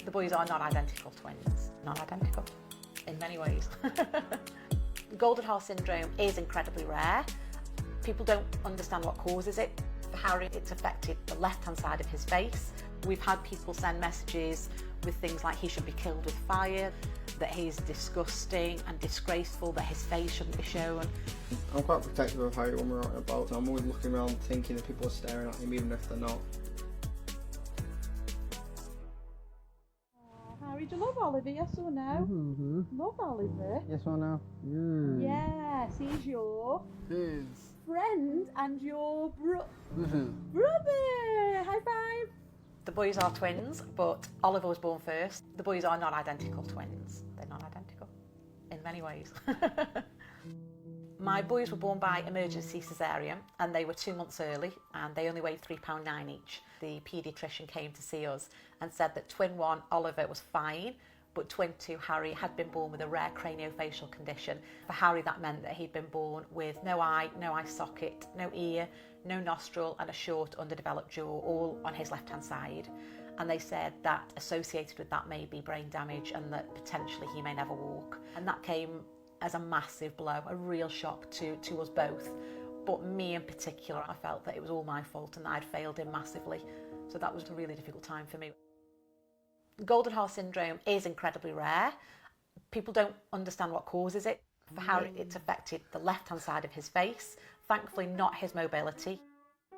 The boys are non-identical twins. Non-identical in many ways. Golden Horse syndrome is incredibly rare. People don't understand what causes it. For Harry, it's affected the left-hand side of his face. We've had people send messages with things like he should be killed with fire, that he's disgusting and disgraceful, that his face shouldn't be shown. I'm quite protective of Harry when we're out and about. I'm always looking around thinking that people are staring at him even if they're not. Harry, do you love Oliver, yes or no? Mm-hmm. Love Oliver? Yes or no? Yes, he's your His. friend and your Mm-hmm. brother. High five. The boys are twins, but Oliver was born first. The boys are not identical twins. They're not identical in many ways. My boys were born by emergency caesarean and they were 2 months early and they only weighed £3.9 each. The paediatrician came to see us and said that twin 1, Oliver, was fine, but twin 2, Harry, had been born with a rare craniofacial condition. For Harry, that meant that he'd been born with no eye socket, no ear, no nostril and a short underdeveloped jaw, all on his left-hand side. And they said that associated with that may be brain damage and that potentially he may never walk. And that came as a massive blow, a real shock to us both. But me in particular, I felt that it was all my fault and that I'd failed him massively. So that was a really difficult time for me. Golden Horse syndrome is incredibly rare. People don't understand what causes it. For Harry, it's affected the left-hand side of his face, thankfully not his mobility.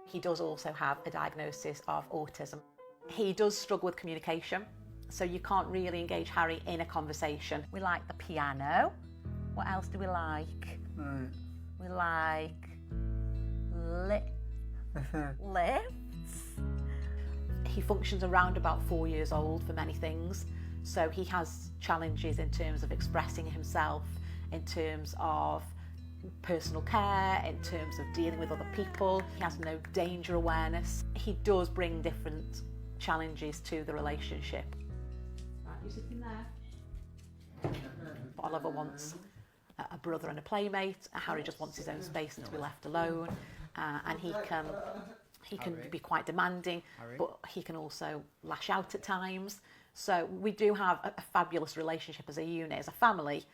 He does also have a diagnosis of autism. He does struggle with communication, so you can't really engage Harry in a conversation. We like the piano. What else do we like? Right. We like lifts. He functions around about 4 years old for many things, so he has challenges in terms of expressing himself, in terms of personal care, in terms of dealing with other people. He has no danger awareness. He does bring different challenges to the relationship. Right, you sitting there? Oliver wants a brother and a playmate. Harry just wants his own space and to be left alone. And he can be quite demanding, but he can also lash out at times. So we do have a fabulous relationship as a unit, as a family,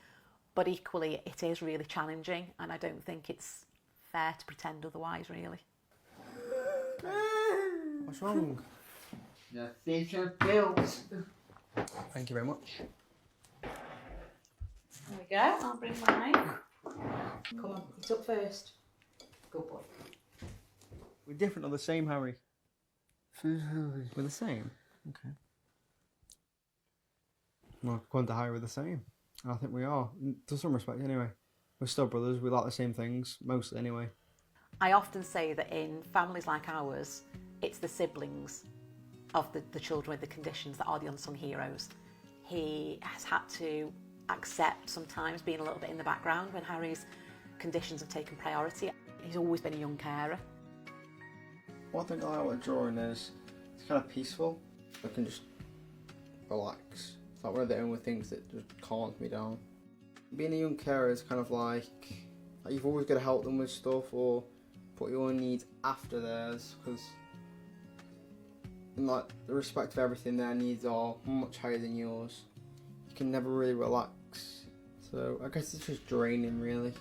but equally it is really challenging, and I don't think it's fair to pretend otherwise, really. What's wrong? The fish are built. Thank you very much. There we go, I'll bring mine. Come on, it's up first. Good boy. We're different or the same, Harry? We're the same? Okay. Well, according to Harry, we're the same. And I think we are. To some respect, anyway. We're still brothers, we like the same things, mostly anyway. I often say that in families like ours, it's the siblings of the children with the conditions that are the unsung heroes. He has had to accept sometimes being a little bit in the background when Harry's conditions have taken priority. He's always been a young carer. One thing I like about drawing is it's kind of peaceful. I can just relax. It's like one of the only things that just calms me down. Being a young carer is kind of like you've always got to help them with stuff or put your needs after theirs, because in like the respect of everything, their needs are much higher than yours. You can never really relax. So I guess it's just draining, really,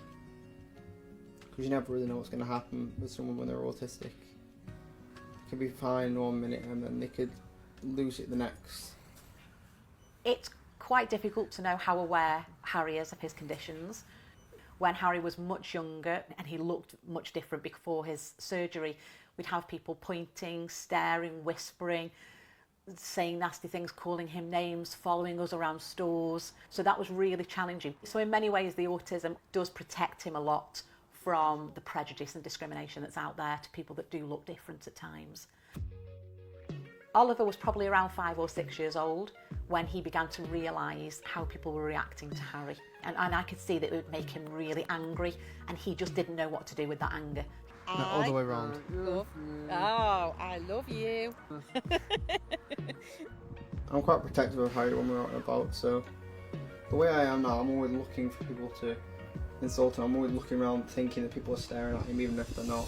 because you never really know what's going to happen with someone when they're autistic. It could be fine 1 minute and then they could lose it the next. It's quite difficult to know how aware Harry is of his conditions. When Harry was much younger and he looked much different before his surgery, we'd have people pointing, staring, whispering, saying nasty things, calling him names, following us around stores. So that was really challenging. So in many ways, the autism does protect him a lot from the prejudice and discrimination that's out there to people that do look different at times. Oliver was probably around 5 or 6 years old when he began to realise how people were reacting to Harry. And I could see that it would make him really angry, and he just didn't know what to do with that anger. No, all the way around. I love you. I'm quite protective of Harry when we're out and about, so the way I am now, I'm always looking for people to insult him. I'm always looking around thinking that people are staring at him even if they're not.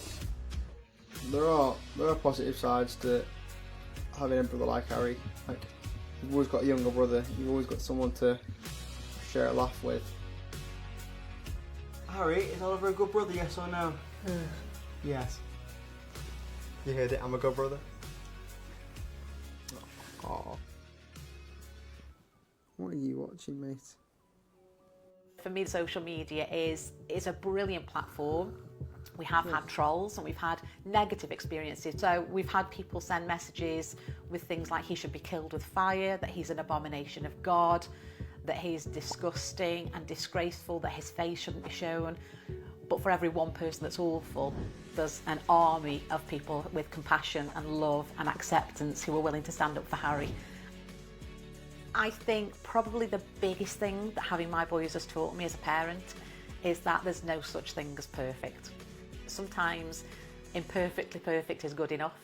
There are positive sides to having a brother like Harry. Like, You've always got a younger brother. You've always got someone to share a laugh with. Harry, is Oliver a good brother, yes or no? Yes. You heard it, I'm a good brother. Aww. What are you watching, mate? For me, social media is a brilliant platform. We have had trolls and we've had negative experiences. So we've had people send messages with things like he should be killed with fire, that he's an abomination of God, that he's disgusting and disgraceful, that his face shouldn't be shown. But for every one person that's awful, there's an army of people with compassion and love and acceptance who are willing to stand up for Harry. I think probably the biggest thing that having my boys has taught me as a parent is that there's no such thing as perfect. Sometimes imperfectly perfect is good enough.